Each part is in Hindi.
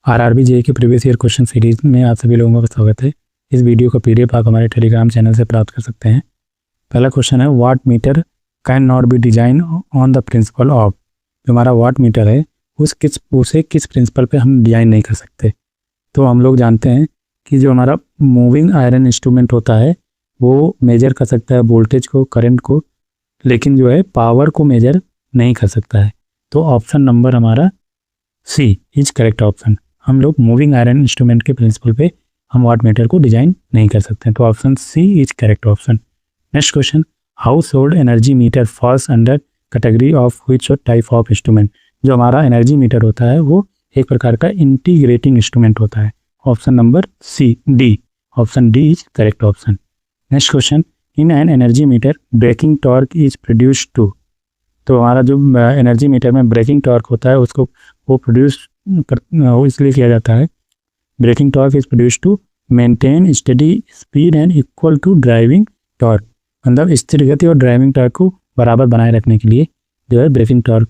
आरआरबी जेईई के प्रीवियस ईयर क्वेश्चन सीरीज में आप सभी लोगों का स्वागत है। इस वीडियो का पीडीएफ आप हमारे टेलीग्राम चैनल से प्राप्त कर सकते हैं। पहला क्वेश्चन है, watt meter can not be design on the principle of. जो हमारा वाट मीटर है उसे किस प्रिंसिपल पे हम डिजाइन नहीं कर सकते। तो हम लोग जानते हैं कि जो हमारा मूविंग आयरन इंस्ट्रूमेंट होता है वो मेजर कर सकता है वोल्टेज को, करंट को, लेकिन जो है पावर को मेजर नहीं कर सकता है। तो ऑप्शन नंबर हमारा सी इज करेक्ट ऑप्शन। हम लोग मूविंग आयरन इंस्ट्रूमेंट के प्रिंसिपल पे हम वाट मीटर को डिजाइन नहीं कर सकते। तो option C is correct option. Next question, household energy meter falls under category of which type of instrument. जो हमारा एनर्जी मीटर होता है वो एक प्रकार का इंटीग्रेटिंग इंस्ट्रूमेंट होता है। Option number C D, option D is correct option. Next question, in an energy meter breaking torque is produced to. तो हमारा जो एनर्जी मीटर में ब्रेकिंग टॉर्क होता है उसको वो इसलिए किया जाता है, breaking torque is produced to maintain steady speed and equal to driving torque. मतलब स्थिर गति और ड्राइविंग टॉर्क को बराबर बनाए रखने के लिए जो है ब्रेकिंग टॉर्क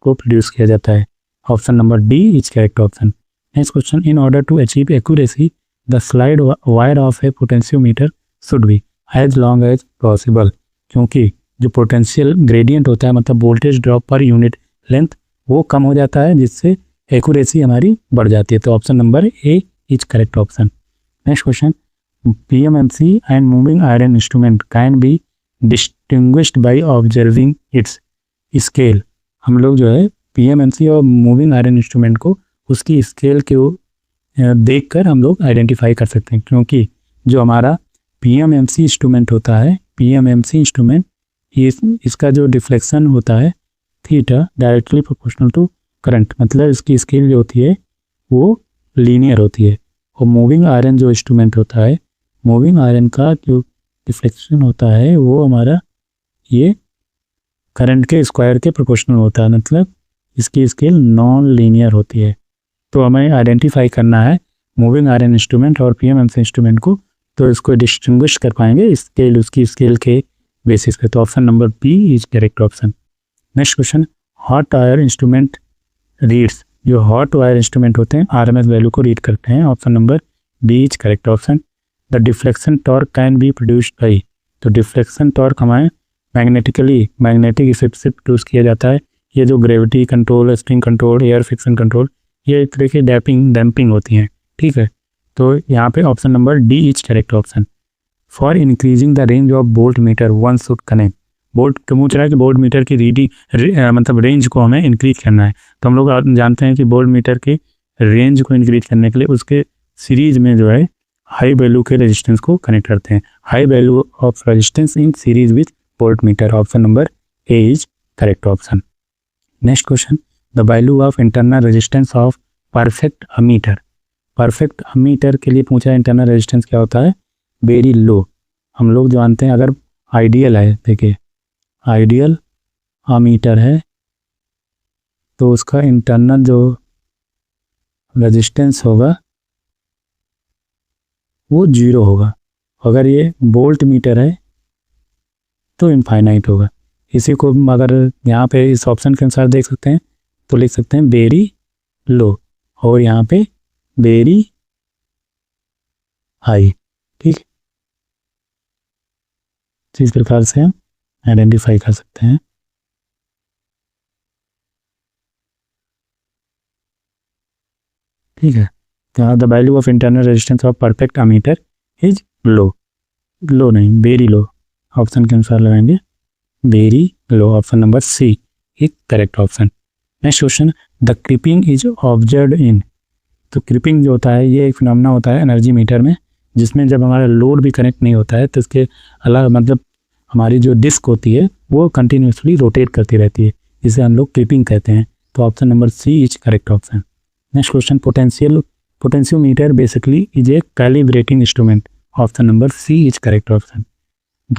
को प्रोड्यूस किया जाता है। Option number D is correct option. Next question, in order to achieve accuracy the slide wire of a potentiometer should be as long as possible. क्योंकि जो पोटेंशियल ग्रेडियंट होता है मतलब voltage drop per unit length वो कम हो जाता है, जिससे एक्यूरेसी हमारी बढ़ जाती है। तो option number A is correct option. Next question, PMMC and moving iron instrument can be distinguished by observing it's scale. हम लोग जो है पीएमएमसी और मूविंग आयरन इंस्ट्रूमेंट को उसकी स्केल के देखकर हम लोग आइडेंटिफाई कर सकते हैं। क्योंकि जो हमारा पीएमएमसी इंस्ट्रूमेंट होता है, पीएमएमसी इंस्ट्रूमेंट इसका जो डिफ्लेक्शन होता है theta directly proportional to current, मतलब इसकी स्केल जो होती है वो लीनियर होती है। और मूविंग आयरन जो इंस्ट्रूमेंट होता है, मूविंग आयरन का जो डिफ्लेक्शन होता है वो हमारा ये करंट के स्क्वायर के प्रोपोर्शनल होता है, मतलब इसकी स्केल नॉन लीनियर होती है। तो हमें आइडेंटिफाई करना है मूविंग आयरन इंस्ट्रूमेंट और पीएमएमसी इंस्ट्रूमेंट को, तो इसको डिस्टिंग्विश कर पाएंगे स्केल, उसकी स्केल के बेसिस पे। तो option number B is correct option. Next question, hot wire instrument reads. जो हॉट वायर इंस्ट्रूमेंट होते हैं आरएमएस वैल्यू को रीड करते हैं। Option number B is correct option. The deflection torque can be produced by. तो डिफ्लेक्शन टॉर्क हमारे मैग्नेटिक इफेक्ट से प्रोड्यूस किया जाता है। ये जो gravity control, spring control, air friction control, ये एक तरह की डैम्पिंग होती हैं। ठीक है, तो यहाँ पे option number D is correct option. For increasing the range of volt meter one should connect. Volt पूछ रहा है कि वोल्ट मीटर की मतलब रेंज को हमें इंक्रीज करना है। तो हम लोग जानते हैं कि वोल्ट मीटर की रेंज को इंक्रीज करने के लिए उसके सीरीज में जो है हाई वैल्यू के रेजिस्टेंस को कनेक्ट करते हैं। High value of resistance in series with volt meter. Option number A is correct option. Next question, the value of internal resistance of perfect ammeter. Perfect ammeter के लिए पूछा है इंटरनल रेजिस्टेंस क्या होता है, वेरी लो। हम लोग जानते हैं अगर आइडियल है, देखिए आइडियल अमीटर है तो उसका इंटरनल जो रेजिस्टेंस होगा वो 0 होगा। अगर ये वोल्ट मीटर है तो इनफाइनाइट होगा। इसी को अगर यहाँ पे इस ऑप्शन के अनुसार देख सकते हैं तो लिख सकते हैं वेरी लो और यहाँ पे वेरी हाई। ठीक, इस प्रकार से हम आइडेंटिफाई कर सकते हैं। ठीक है, the value of internal resistance of perfect ammeter is low. Low नहीं, वेरी लो। ऑप्शन के अनुसार लगाएंगे very low. Option number C is correct option. Next question, the creeping is observed in. तो क्रिपिंग जो होता है ये एक फिनोमेना होता है एनर्जी मीटर में, जिसमें जब हमारा लोड भी कनेक्ट नहीं होता है तो इसके अलग मतलब हमारी जो डिस्क होती है वो कंटिन्यूसली रोटेट करती रहती है, जिसे हम लोग क्लिपिंग कहते हैं। तो option number C is correct option. Next question, potentiometer basically is a calibrating instrument. Option number C is correct option.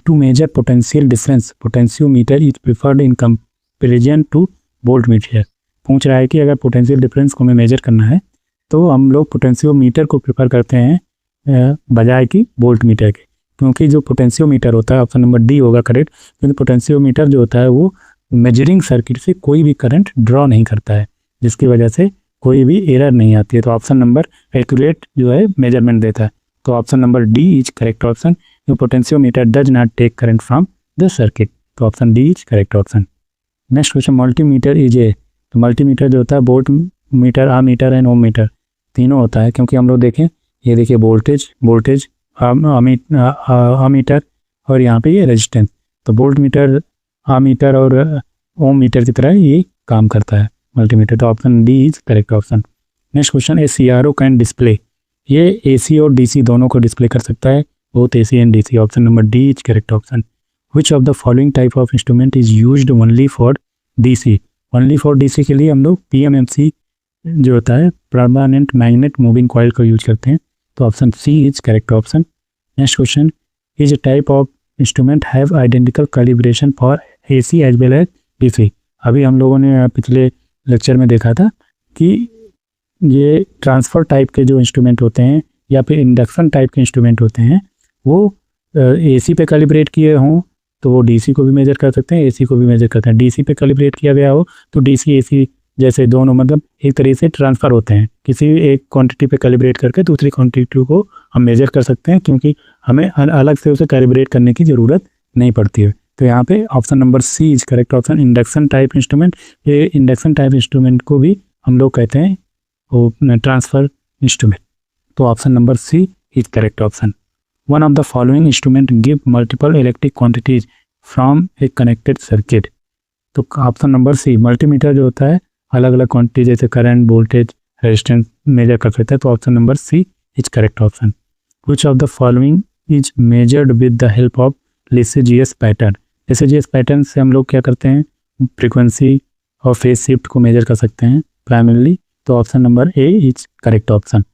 To measure potential difference potentiometer is preferred in comparison to voltmeter. पूछ रहा है कि अगर पोटेंशियल डिफरेंस को हमें मेजर करना है तो हम लोग पोटेंशियोमीटर को प्रिफर करते हैं बजाय कि वोल्ट मीटर के। क्योंकि जो पोटेंशियोमीटर होता है, ऑप्शन नंबर डी होगा करेक्ट, क्योंकि पोटेंशियोमीटर जो होता है वो मेजरिंग सर्किट से कोई भी करंट ड्रॉ नहीं करता है, जिसकी वजह से कोई भी एरर नहीं आती है। तो ऑप्शन नंबर एक्यूरेट जो है मेजरमेंट देता है। तो option number D is correct option. Your potentiometer does not take current from the circuit. तो option D is correct option. Next question, multimeter is a. तो मल्टीमीटर जो होता है voltmeter, ammeter and ohmmeter तीनों होता है, क्योंकि हम लोग देखें ये देखिए वोल्टेज आमीटर और यहाँ पे ये रेजिस्टेंस। तो वोल्ट मीटर, आमीटर और ओम मीटर की तरह ये काम करता है मल्टीमीटर। तो option D is correct option. Next question, A CRO can display. ये AC और DC दोनों को डिस्प्ले कर सकता है, both AC and DC। Option number D is correct option. Which of the following type of instrument is used only for DC। Only for DC के लिए हम लोग PMMC जो होता है, परमानेंट मैग्नेट मूविंग कॉइल को यूज करते हैं। तो option C is correct option. Next question, is a type of instrument have identical calibration for AC as well as DC। अभी हम लोगों ने पिछले लेक्चर में देखा था कि ये ट्रांसफ़र टाइप के जो इंस्ट्रूमेंट होते हैं या फिर इंडक्शन टाइप के इंस्ट्रूमेंट होते हैं, वो AC पे कैलिब्रेट किए हों तो वो DC को भी मेजर कर सकते हैं, AC को भी मेजर करते हैं। DC पे कैलिब्रेट किया गया हो तो DC AC जैसे दोनों मतलब एक तरीके से ट्रांसफ़र होते हैं। किसी एक क्वांटिटी पे कैलिब्रेट करके दूसरी क्वांटिटी को हम मेजर कर सकते हैं, क्योंकि हमें अलग से उसे कैलिब्रेट करने की ज़रूरत नहीं पड़ती है। तो यहाँ पे option number C is correct option. Induction type instrument, ये इंडक्शन टाइप इंस्ट्रूमेंट को भी हम लोग कहते हैं वो ट्रांसफ़र इंस्ट्रूमेंट। तो option number C is correct option. One of the following instrument give multiple electric quantities from a connected circuit. तो ऑप्शन नंबर सी, मल्टीमीटर जो होता है अलग अलग क्वांटिटी जैसे करंट, वोल्टेज, रेजिस्टेंस मेजर कर सकता है। तो option number C is correct option. Which of the following is measured with the help of LCGS pattern. LCGS pattern से हम लोग क्या करते हैं, फ्रीक्वेंसी और फेज शिफ्ट को मेजर कर सकते हैं प्राइमरीली। तो option number A is correct option.